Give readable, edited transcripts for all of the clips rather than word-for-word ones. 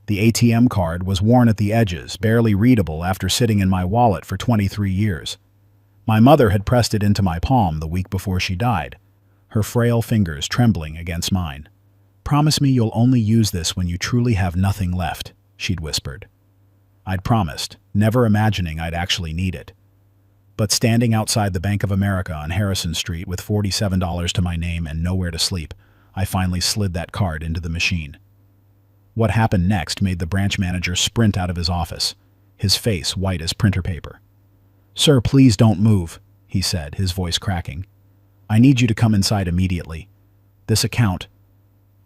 The ATM card was worn at the edges, barely readable after sitting in my wallet for 23 years. My mother had pressed it into my palm the week before she died, her frail fingers trembling against mine. "Promise me you'll only use this when you truly have nothing left," she'd whispered. I'd promised, never imagining I'd actually need it. But standing outside the Bank of America on Harrison Street with $47 to my name and nowhere to sleep, I finally slid that card into the machine. What happened next made the branch manager sprint out of his office, his face white as printer paper. "Sir, please don't move," he said, his voice cracking. "I need you to come inside immediately. This account...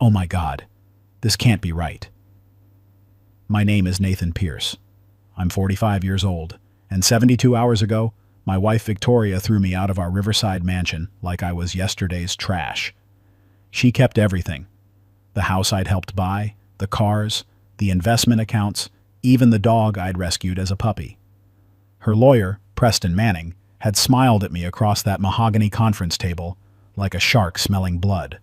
Oh my God, this can't be right." My name is Nathan Pierce. I'm 45 years old, and 72 hours ago, my wife Victoria threw me out of our Riverside mansion like I was yesterday's trash. She kept everything. The house I'd helped buy, the cars, the investment accounts, even the dog I'd rescued as a puppy. Her lawyer, Preston Manning, had smiled at me across that mahogany conference table like a shark smelling blood.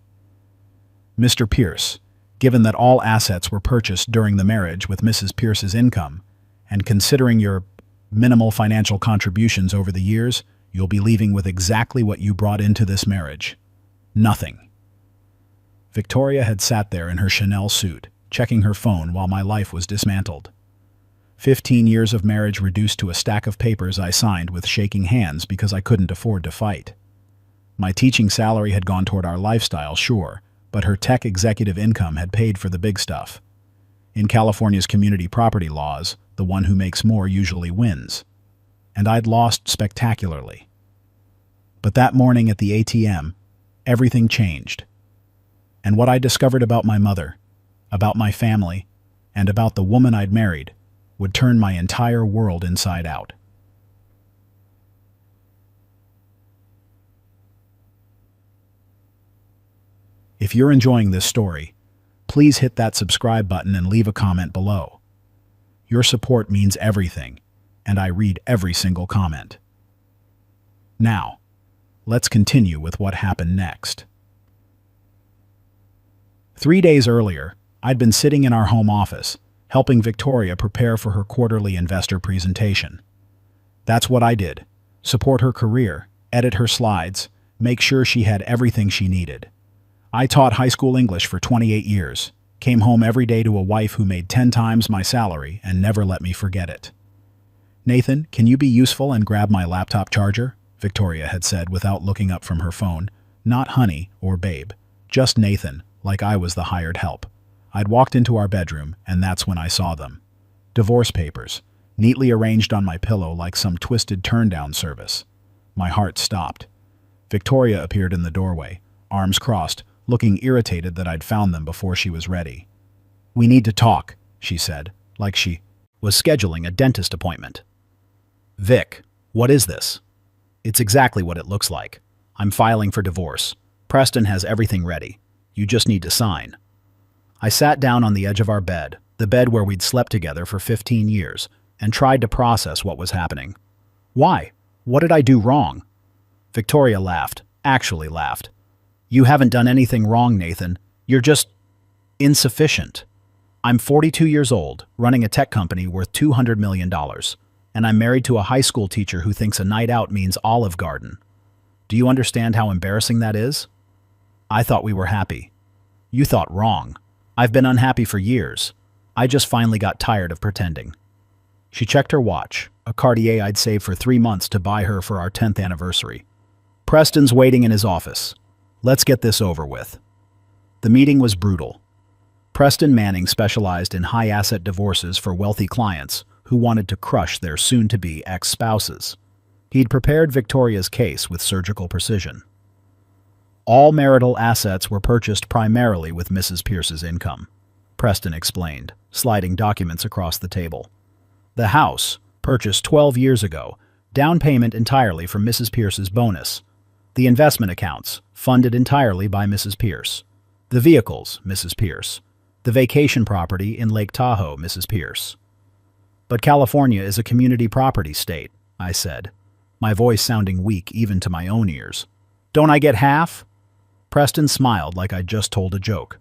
"Mr. Pierce, given that all assets were purchased during the marriage with Mrs. Pierce's income, and considering your minimal financial contributions over the years, you'll be leaving with exactly what you brought into this marriage. Nothing." Victoria had sat there in her Chanel suit, checking her phone while my life was dismantled. 15 years of marriage reduced to a stack of papers I signed with shaking hands because I couldn't afford to fight. My teaching salary had gone toward our lifestyle, sure, but her tech executive income had paid for the big stuff. In California's community property laws, the one who makes more usually wins. And I'd lost spectacularly. But that morning at the ATM, everything changed. And what I discovered about my mother, about my family, and about the woman I'd married would turn my entire world inside out. If you're enjoying this story, please hit that subscribe button and leave a comment below. Your support means everything, and I read every single comment. Now, let's continue with what happened next. 3 days earlier, I'd been sitting in our home office, helping Victoria prepare for her quarterly investor presentation. That's what I did: support her career, edit her slides, make sure she had everything she needed. I taught high school English for 28 years, came home every day to a wife who made 10 times my salary and never let me forget it. "Nathan, can you be useful and grab my laptop charger?" Victoria had said without looking up from her phone. Not honey or babe, just Nathan, like I was the hired help. I'd walked into our bedroom, and that's when I saw them. Divorce papers, neatly arranged on my pillow like some twisted turn-down service. My heart stopped. Victoria appeared in the doorway, arms crossed, looking irritated that I'd found them before she was ready. "We need to talk," she said, like she was scheduling a dentist appointment. "Vic, what is this?" "It's exactly what it looks like. I'm filing for divorce. Preston has everything ready. You just need to sign." I sat down on the edge of our bed, the bed where we'd slept together for 15 years, and tried to process what was happening. "Why? What did I do wrong?" Victoria laughed, actually laughed. "You haven't done anything wrong, Nathan. You're just insufficient. I'm 42 years old, running a tech company worth $200 million, and I'm married to a high school teacher who thinks a night out means Olive Garden. Do you understand how embarrassing that is? I thought we were happy. You thought wrong. I've been unhappy for years. I just finally got tired of pretending." She checked her watch, a Cartier I'd saved for 3 months to buy her for our 10th anniversary. "Preston's waiting in his office. Let's get this over with." The meeting was brutal. Preston Manning specialized in high-asset divorces for wealthy clients who wanted to crush their soon-to-be ex-spouses. He'd prepared Victoria's case with surgical precision. All marital assets were purchased primarily with Mrs. Pierce's income, Preston explained, sliding documents across the table. The house, purchased 12 years ago, down payment entirely from Mrs. Pierce's bonus. The investment accounts, funded entirely by Mrs. Pierce. The vehicles, Mrs. Pierce. The vacation property in Lake Tahoe, Mrs. Pierce. "But California is a community property state," I said, my voice sounding weak even to my own ears. "Don't I get half?" Preston smiled like I'd just told a joke.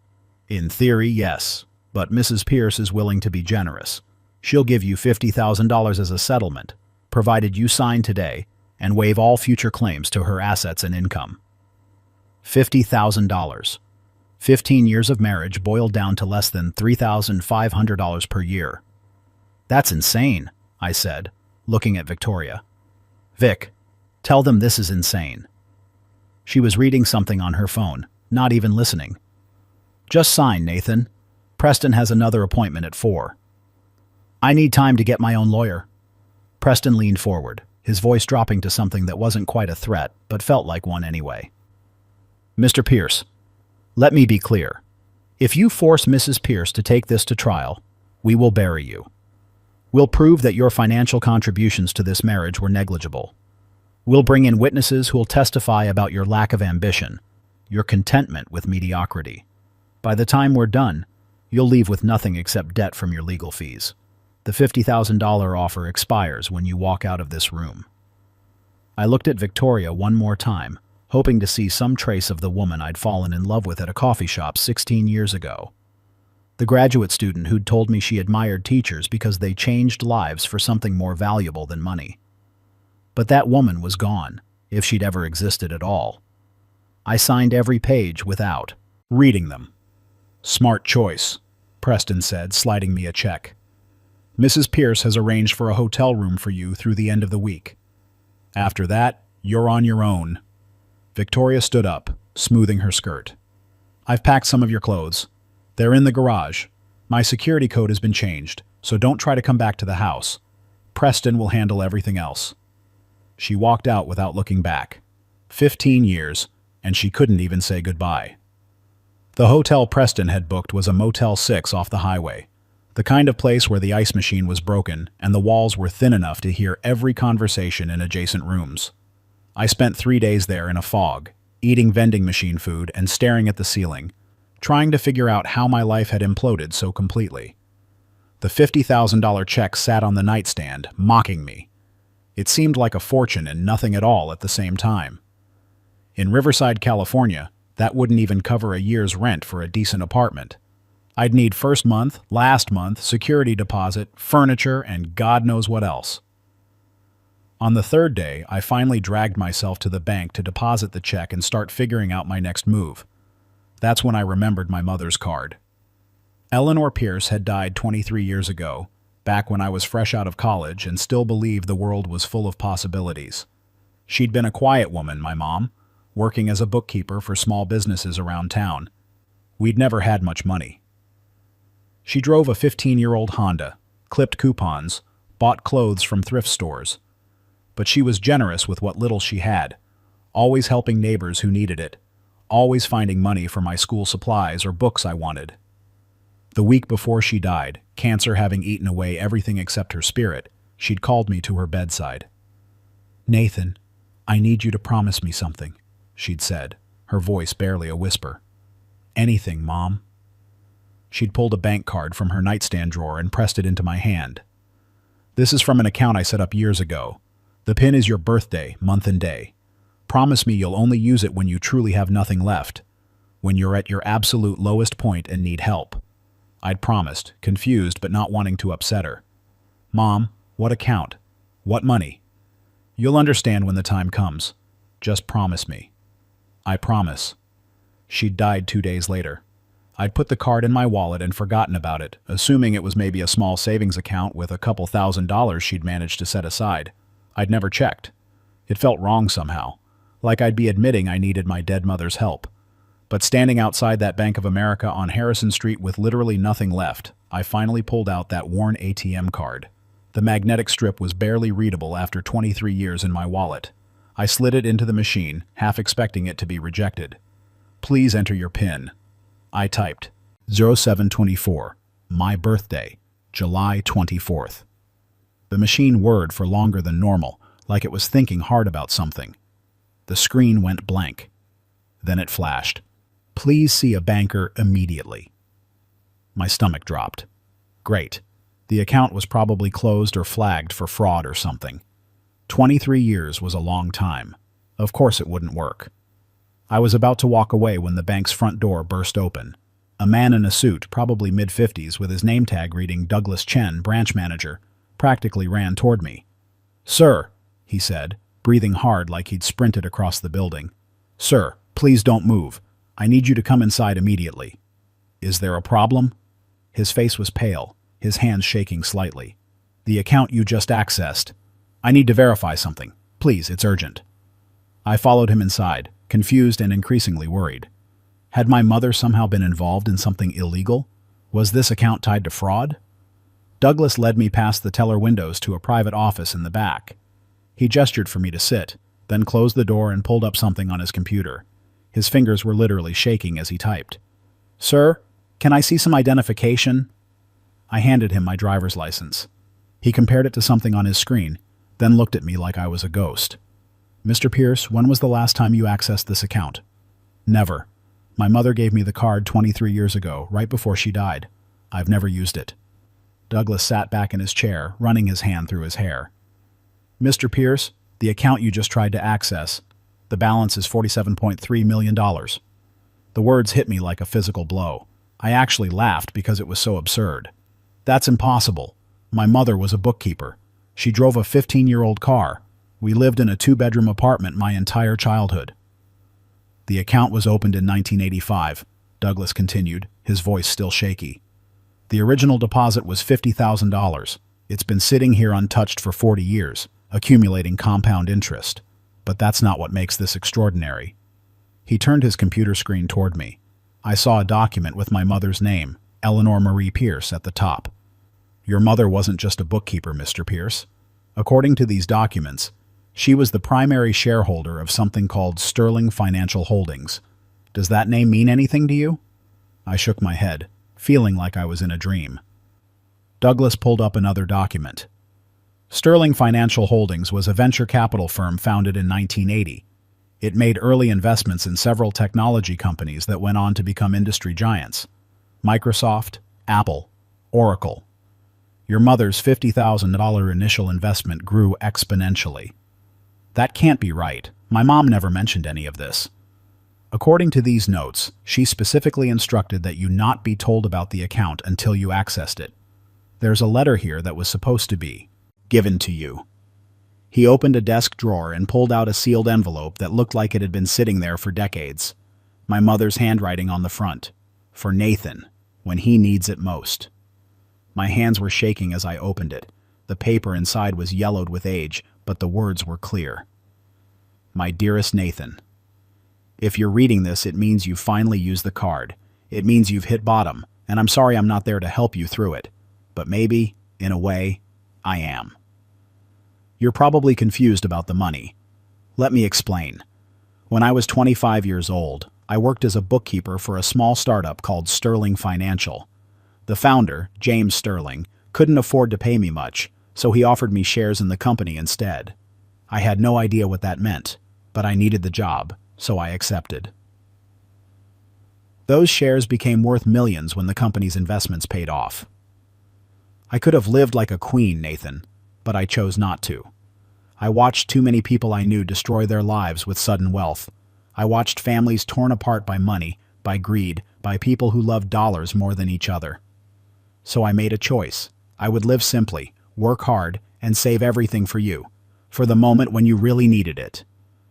"In theory, yes, but Mrs. Pierce is willing to be generous. She'll give you $50,000 as a settlement, provided you sign today and waive all future claims to her assets and income. $50,000. 15 years of marriage boiled down to less than $3,500 per year. That's insane, I said, looking at Victoria. Vic, tell them this is insane. She was reading something on her phone, not even listening. Just sign, Nathan. Preston has another appointment at 4. I need time to get my own lawyer. Preston leaned forward, his voice dropping to something that wasn't quite a threat, but felt like one anyway. Mr. Pierce, let me be clear. If you force Mrs. Pierce to take this to trial, we will bury you. We'll prove that your financial contributions to this marriage were negligible. We'll bring in witnesses who will testify about your lack of ambition, your contentment with mediocrity. By the time we're done, you'll leave with nothing except debt from your legal fees. The $50,000 offer expires when you walk out of this room. I looked at Victoria one more time, hoping to see some trace of the woman I'd fallen in love with at a coffee shop 16 years ago. The graduate student who'd told me she admired teachers because they changed lives for something more valuable than money. But that woman was gone, if she'd ever existed at all. I signed every page without reading them. Smart choice, Preston said, sliding me a check. Mrs. Pierce has arranged for a hotel room for you through the end of the week. After that, you're on your own. Victoria stood up, smoothing her skirt. I've packed some of your clothes. They're in the garage. My security code has been changed, so don't try to come back to the house. Preston will handle everything else. She walked out without looking back. 15 years, and she couldn't even say goodbye. The hotel Preston had booked was a Motel 6 off the highway, the kind of place where the ice machine was broken and the walls were thin enough to hear every conversation in adjacent rooms. I spent 3 days there in a fog, eating vending machine food and staring at the ceiling, trying to figure out how my life had imploded so completely. The $50,000 check sat on the nightstand, mocking me. It seemed like a fortune and nothing at all at the same time. In Riverside, California, that wouldn't even cover a year's rent for a decent apartment. I'd need first month, last month, security deposit, furniture, and God knows what else. On the third day, I finally dragged myself to the bank to deposit the check and start figuring out my next move. That's when I remembered my mother's card. Eleanor Pierce had died 23 years ago, back when I was fresh out of college and still believed the world was full of possibilities. She'd been a quiet woman, my mom, working as a bookkeeper for small businesses around town. We'd never had much money. She drove a 15-year-old Honda, clipped coupons, bought clothes from thrift stores. But she was generous with what little she had, always helping neighbors who needed it, always finding money for my school supplies or books I wanted. The week before she died, cancer having eaten away everything except her spirit, she'd called me to her bedside. "Nathan, I need you to promise me something," she'd said, her voice barely a whisper. "Anything, Mom." She'd pulled a bank card from her nightstand drawer and pressed it into my hand. "This is from an account I set up years ago. The PIN is your birthday, month and day. Promise me you'll only use it when you truly have nothing left, when you're at your absolute lowest point and need help." I'd promised, confused but not wanting to upset her. "Mom, what account? What money?" "You'll understand when the time comes. Just promise me." I promise. She'd died 2 days later. I'd put the card in my wallet and forgotten about it, assuming it was maybe a small savings account with a couple $1,000s she'd managed to set aside. I'd never checked. It felt wrong somehow, like I'd be admitting I needed my dead mother's help. But standing outside that Bank of America on Harrison Street with literally nothing left, I finally pulled out that worn ATM card. The magnetic strip was barely readable after 23 years in my wallet. I slid it into the machine, half expecting it to be rejected. "Please enter your PIN." I typed 0724, my birthday, July 24th. The machine whirred for longer than normal, like it was thinking hard about something. The screen went blank. Then it flashed. "Please see a banker immediately." My stomach dropped. Great. The account was probably closed or flagged for fraud or something. 23 years was a long time. Of course it wouldn't work. I was about to walk away when the bank's front door burst open. A man in a suit, probably mid-50s, with his name tag reading Douglas Chen, branch manager, practically ran toward me. "Sir," he said, breathing hard like he'd sprinted across the building. "Sir, please don't move. I need you to come inside immediately." "Is there a problem?" His face was pale, his hands shaking slightly. "The account you just accessed. I need to verify something. Please, it's urgent." I followed him inside, confused and increasingly worried. Had my mother somehow been involved in something illegal? Was this account tied to fraud? Douglas led me past the teller windows to a private office in the back. He gestured for me to sit, then closed the door and pulled up something on his computer. His fingers were literally shaking as he typed. "Sir, can I see some identification?" I handed him my driver's license. He compared it to something on his screen, then looked at me like I was a ghost. "Mr. Pierce, when was the last time you accessed this account?" "Never. My mother gave me the card 23 years ago, right before she died. I've never used it." Douglas sat back in his chair, running his hand through his hair. "Mr. Pierce, the account you just tried to access, the balance is $47.3 million. The words hit me like a physical blow. I actually laughed because it was so absurd. "That's impossible. My mother was a bookkeeper. She drove a 15-year-old car. We lived in a 2-bedroom apartment my entire childhood." "The account was opened in 1985, Douglas continued, his voice still shaky. "The original deposit was $50,000. It's been sitting here untouched for 40 years, accumulating compound interest. But that's not what makes this extraordinary." He turned his computer screen toward me. I saw a document with my mother's name, Eleanor Marie Pierce, at the top. "Your mother wasn't just a bookkeeper, Mr. Pierce. According to these documents, she was the primary shareholder of something called Sterling Financial Holdings. Does that name mean anything to you?" I shook my head, feeling like I was in a dream. Douglas pulled up another document. Sterling Financial Holdings was a venture capital firm founded in 1980. It made early investments in several technology companies that went on to become industry giants: Microsoft, Apple, Oracle. Your mother's $50,000 initial investment grew exponentially. That can't be right. My mom never mentioned any of this. According to these notes, she specifically instructed that you not be told about the account until you accessed it. There's a letter here that was supposed to be given to you. He opened a desk drawer and pulled out a sealed envelope that looked like it had been sitting there for decades. My mother's handwriting on the front. "For Nathan, when he needs it most." My hands were shaking as I opened it. The paper inside was yellowed with age, but the words were clear. "My dearest Nathan, if you're reading this, it means you've finally used the card. It means you've hit bottom, and I'm sorry I'm not there to help you through it. But maybe, in a way, I am. You're probably confused about the money. Let me explain. When I was 25 years old, I worked as a bookkeeper for a small startup called Sterling Financial. The founder, James Sterling, couldn't afford to pay me much, so he offered me shares in the company instead. I had no idea what that meant, but I needed the job, so I accepted. Those shares became worth millions when the company's investments paid off. I could have lived like a queen, Nathan, but I chose not to. I watched too many people I knew destroy their lives with sudden wealth. I watched families torn apart by money, by greed, by people who loved dollars more than each other. So I made a choice. I would live simply, work hard, and save everything for you, for the moment when you really needed it.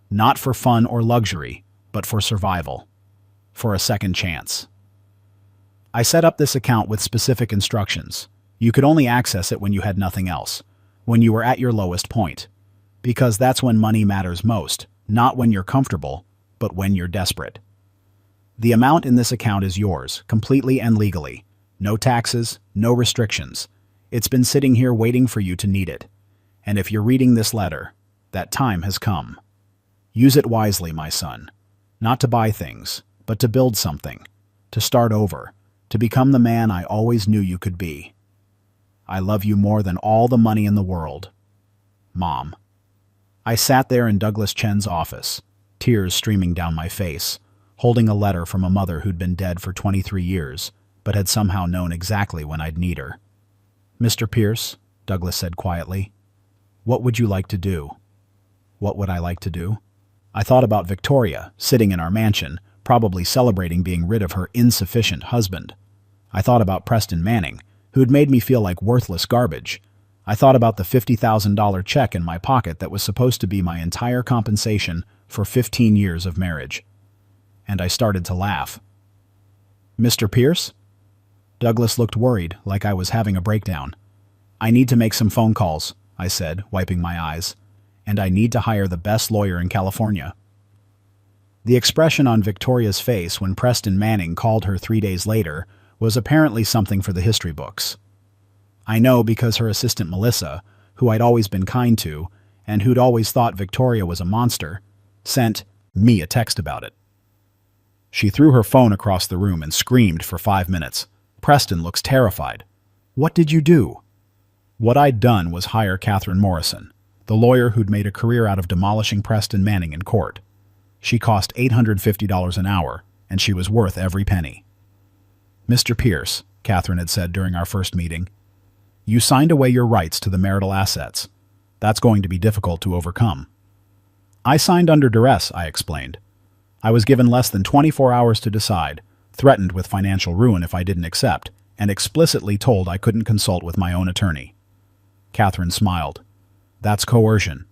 Not for fun or luxury, but for survival. For a second chance. I set up this account with specific instructions. You could only access it when you had nothing else, when you were at your lowest point. Because that's when money matters most, not when you're comfortable, but when you're desperate. The amount in this account is yours, completely and legally. No taxes, no restrictions. It's been sitting here waiting for you to need it. And if you're reading this letter, that time has come. Use it wisely, my son. Not to buy things, but to build something. To start over. To become the man I always knew you could be. I love you more than all the money in the world. Mom. I sat there in Douglas Chen's office, tears streaming down my face, holding a letter from a mother who'd been dead for 23 years, but had somehow known exactly when I'd need her. "Mr. Pierce," Douglas said quietly, "what would you like to do?" What would I like to do? I thought about Victoria, sitting in our mansion, probably celebrating being rid of her insufficient husband. I thought about Preston Manning, who'd made me feel like worthless garbage. I thought about the $50,000 check in my pocket that was supposed to be my entire compensation for 15 years of marriage. And I started to laugh. "Mr. Pierce?" Douglas looked worried, like I was having a breakdown. "I need to make some phone calls," I said, wiping my eyes. "And I need to hire the best lawyer in California." The expression on Victoria's face when Preston Manning called her 3 days later was apparently something for the history books. I know because her assistant Melissa, who I'd always been kind to, and who'd always thought Victoria was a monster, sent me a text about it. She threw her phone across the room and screamed for 5 minutes. "Preston looks terrified. What did you do?" What I'd done was hire Catherine Morrison, the lawyer who'd made a career out of demolishing Preston Manning in court. She cost $850 an hour, and she was worth every penny. "Mr. Pierce," Catherine had said during our first meeting, "you signed away your rights to the marital assets. That's going to be difficult to overcome." "I signed under duress," I explained. "I was given less than 24 hours to decide, threatened with financial ruin if I didn't accept, and explicitly told I couldn't consult with my own attorney." Catherine smiled. "That's coercion,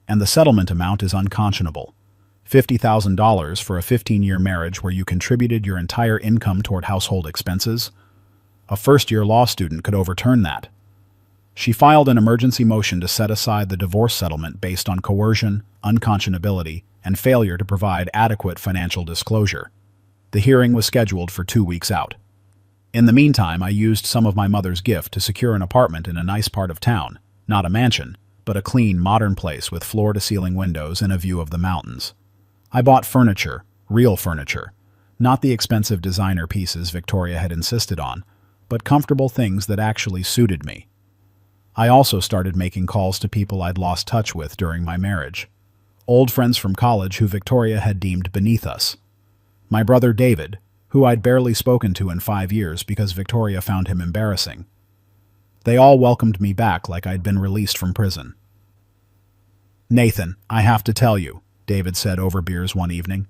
and the settlement amount is unconscionable. $50,000 for a 15-year marriage where you contributed your entire income toward household expenses? A first-year law student could overturn that." She filed an emergency motion to set aside the divorce settlement based on coercion, unconscionability, and failure to provide adequate financial disclosure. The hearing was scheduled for 2 weeks out. In the meantime, I used some of my mother's gift to secure an apartment in a nice part of town, not a mansion, but a clean, modern place with floor-to-ceiling windows and a view of the mountains. I bought furniture, real furniture, not the expensive designer pieces Victoria had insisted on, but comfortable things that actually suited me. I also started making calls to people I'd lost touch with during my marriage. Old friends from college who Victoria had deemed beneath us. My brother David, who I'd barely spoken to in 5 years because Victoria found him embarrassing. They all welcomed me back like I'd been released from prison. "Nathan, I have to tell you," David said over beers one evening.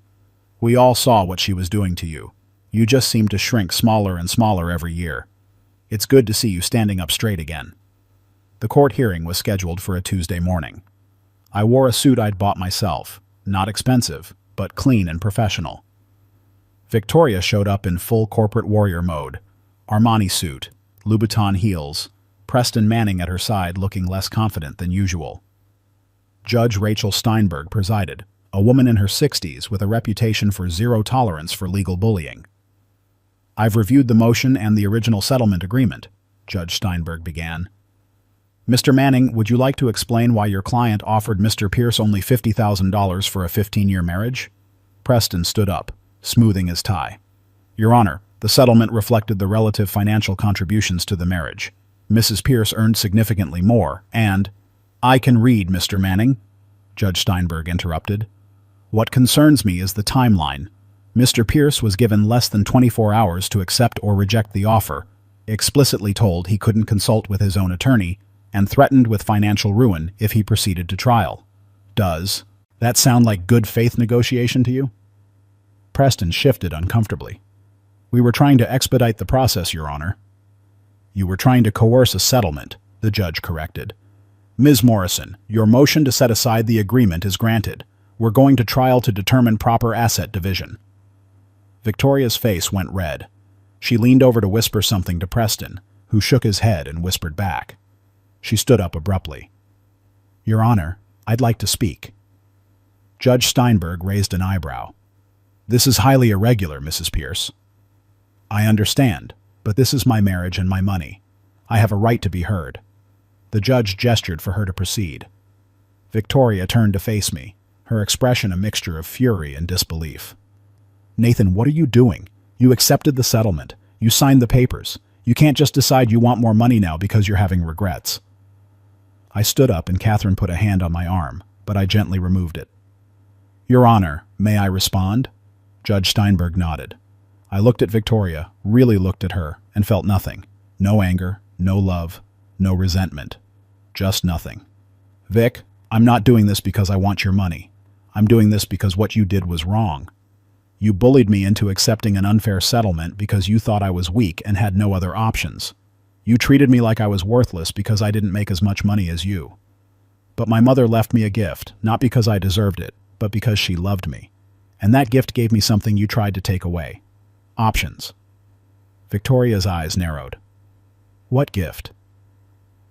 "We all saw what she was doing to you. You just seem to shrink smaller and smaller every year. It's good to see you standing up straight again." The court hearing was scheduled for a Tuesday morning. I wore a suit I'd bought myself, not expensive, but clean and professional. Victoria showed up in full corporate warrior mode, Armani suit, Louboutin heels, Preston Manning at her side looking less confident than usual. Judge Rachel Steinberg presided, a woman in her 60s with a reputation for zero tolerance for legal bullying. "I've reviewed the motion and the original settlement agreement," Judge Steinberg began. "Mr. Manning, would you like to explain why your client offered Mr. Pierce only $50,000 for a 15-year marriage?" Preston stood up, smoothing his tie. "Your Honor, the settlement reflected the relative financial contributions to the marriage. Mrs. Pierce earned significantly more, and—" "I can read, Mr. Manning," Judge Steinberg interrupted. "What concerns me is the timeline. Mr. Pierce was given less than 24 hours to accept or reject the offer, explicitly told he couldn't consult with his own attorney, and threatened with financial ruin if he proceeded to trial. Does that sound like good faith negotiation to you?" Preston shifted uncomfortably. "We were trying to expedite the process, Your Honor." "You were trying to coerce a settlement," the judge corrected. "Ms. Morrison, your motion to set aside the agreement is granted. We're going to trial to determine proper asset division." Victoria's face went red. She leaned over to whisper something to Preston, who shook his head and whispered back. She stood up abruptly. "Your Honor, I'd like to speak." Judge Steinberg raised an eyebrow. "This is highly irregular, Mrs. Pierce." "I understand, but this is my marriage and my money. I have a right to be heard." The judge gestured for her to proceed. Victoria turned to face me, her expression a mixture of fury and disbelief. "Nathan, what are you doing? You accepted the settlement. You signed the papers. You can't just decide you want more money now because you're having regrets." I stood up and Catherine put a hand on my arm, but I gently removed it. "Your Honor, may I respond?" Judge Steinberg nodded. I looked at Victoria, really looked at her, and felt nothing. No anger, no love, no resentment. Just nothing. "Vic, I'm not doing this because I want your money. I'm doing this because what you did was wrong." You bullied me into accepting an unfair settlement because you thought I was weak and had no other options. You treated me like I was worthless because I didn't make as much money as you. But my mother left me a gift, not because I deserved it, but because she loved me. And that gift gave me something you tried to take away. Options. Victoria's eyes narrowed. What gift?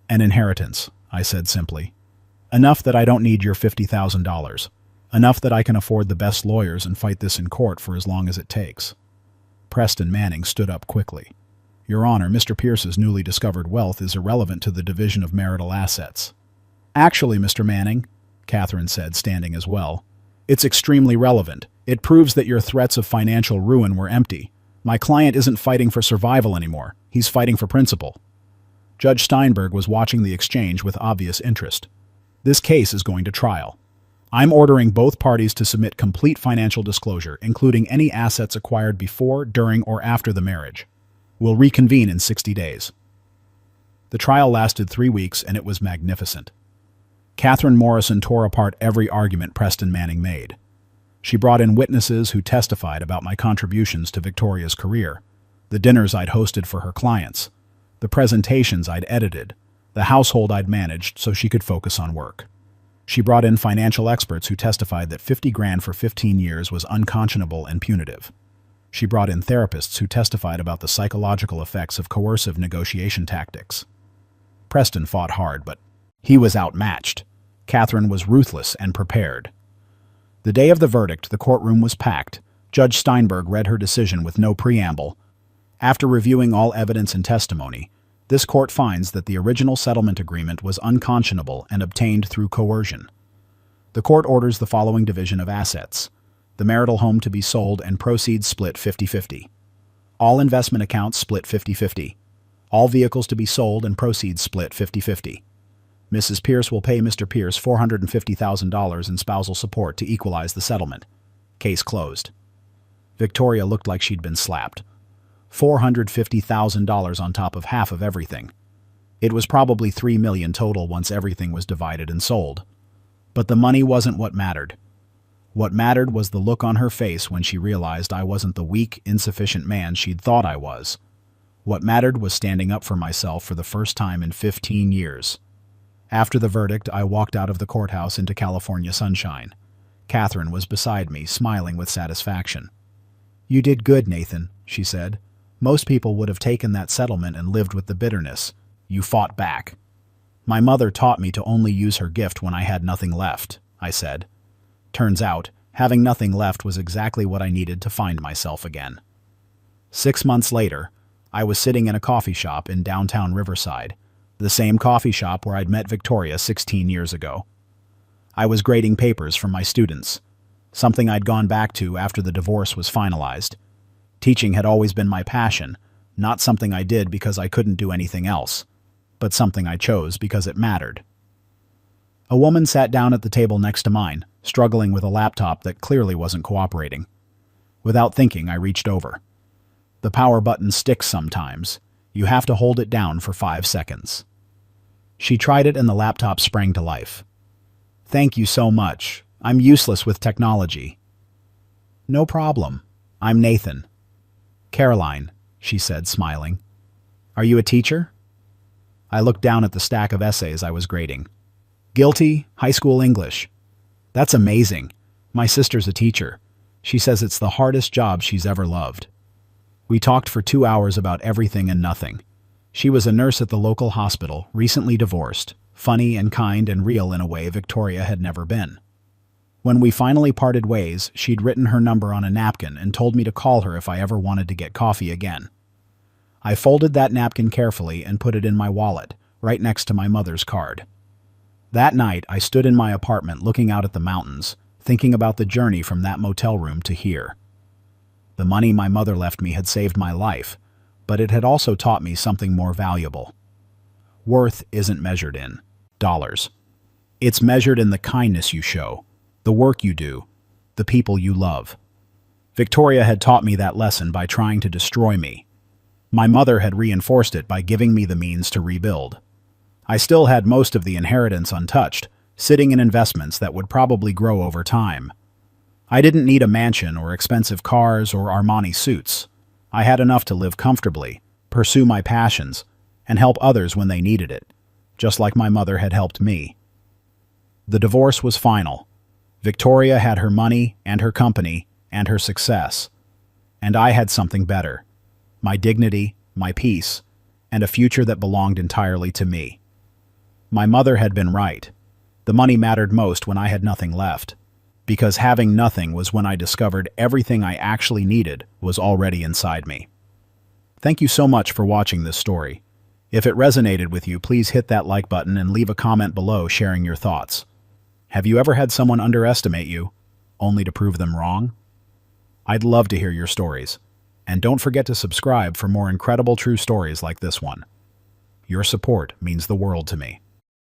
An inheritance, I said simply. Enough that I don't need your $50,000. Enough that I can afford the best lawyers and fight this in court for as long as it takes. Preston Manning stood up quickly. Your Honor, Mr. Pierce's newly discovered wealth is irrelevant to the division of marital assets. Actually, Mr. Manning, Catherine said, standing as well, it's extremely relevant. It proves that your threats of financial ruin were empty. My client isn't fighting for survival anymore. He's fighting for principle. Judge Steinberg was watching the exchange with obvious interest. This case is going to trial. I'm ordering both parties to submit complete financial disclosure, including any assets acquired before, during, or after the marriage. We'll reconvene in 60 days. The trial lasted 3 weeks, and it was magnificent. Catherine Morrison tore apart every argument Preston Manning made. She brought in witnesses who testified about my contributions to Victoria's career, the dinners I'd hosted for her clients, the presentations I'd edited, the household I'd managed so she could focus on work. She brought in financial experts who testified that $50,000 for 15 years was unconscionable and punitive. She brought in therapists who testified about the psychological effects of coercive negotiation tactics. Preston fought hard, but he was outmatched. Catherine was ruthless and prepared. The day of the verdict, the courtroom was packed. Judge Steinberg read her decision with no preamble. After reviewing all evidence and testimony, this court finds that the original settlement agreement was unconscionable and obtained through coercion. The court orders the following division of assets: the marital home to be sold and proceeds split 50-50. All investment accounts split 50-50. All vehicles to be sold and proceeds split 50-50. Mrs. Pierce will pay Mr. Pierce $450,000 in spousal support to equalize the settlement. Case closed. Victoria looked like she'd been slapped. $450,000 on top of half of everything. It was probably $3 million total once everything was divided and sold. But the money wasn't what mattered. What mattered was the look on her face when she realized I wasn't the weak, insufficient man she'd thought I was. What mattered was standing up for myself for the first time in 15 years. After the verdict, I walked out of the courthouse into California sunshine. Catherine was beside me, smiling with satisfaction. You did good, Nathan, she said. Most people would have taken that settlement and lived with the bitterness. You fought back. My mother taught me to only use her gift when I had nothing left, I said. Turns out, having nothing left was exactly what I needed to find myself again. 6 months later, I was sitting in a coffee shop in downtown Riverside, the same coffee shop where I'd met Victoria 16 years ago. I was grading papers from my students, something I'd gone back to after the divorce was finalized. Teaching had always been my passion, not something I did because I couldn't do anything else, but something I chose because it mattered. A woman sat down at the table next to mine, struggling with a laptop that clearly wasn't cooperating. Without thinking, I reached over. The power button sticks sometimes. You have to hold it down for 5 seconds. She tried it and the laptop sprang to life. Thank you so much. I'm useless with technology. No problem. I'm Nathan. Caroline, she said, smiling. Are you a teacher? I looked down at the stack of essays I was grading. Guilty, high school English. That's amazing. My sister's a teacher. She says it's the hardest job she's ever loved. We talked for 2 hours about everything and nothing. She was a nurse at the local hospital, recently divorced, funny and kind and real in a way Victoria had never been. When we finally parted ways, she'd written her number on a napkin and told me to call her if I ever wanted to get coffee again. I folded that napkin carefully and put it in my wallet, right next to my mother's card. That night, I stood in my apartment looking out at the mountains, thinking about the journey from that motel room to here. The money my mother left me had saved my life, but it had also taught me something more valuable. Worth isn't measured in dollars. It's measured in the kindness you show, the work you do, the people you love. Victoria had taught me that lesson by trying to destroy me. My mother had reinforced it by giving me the means to rebuild. I still had most of the inheritance untouched, sitting in investments that would probably grow over time. I didn't need a mansion or expensive cars or Armani suits. I had enough to live comfortably, pursue my passions, and help others when they needed it, just like my mother had helped me. The divorce was final. Victoria had her money and her company and her success. And I had something better. My dignity, my peace, and a future that belonged entirely to me. My mother had been right. The money mattered most when I had nothing left, because having nothing was when I discovered everything I actually needed was already inside me. Thank you so much for watching this story. If it resonated with you, please hit that like button and leave a comment below sharing your thoughts. Have you ever had someone underestimate you, only to prove them wrong? I'd love to hear your stories. And don't forget to subscribe for more incredible true stories like this one. Your support means the world to me.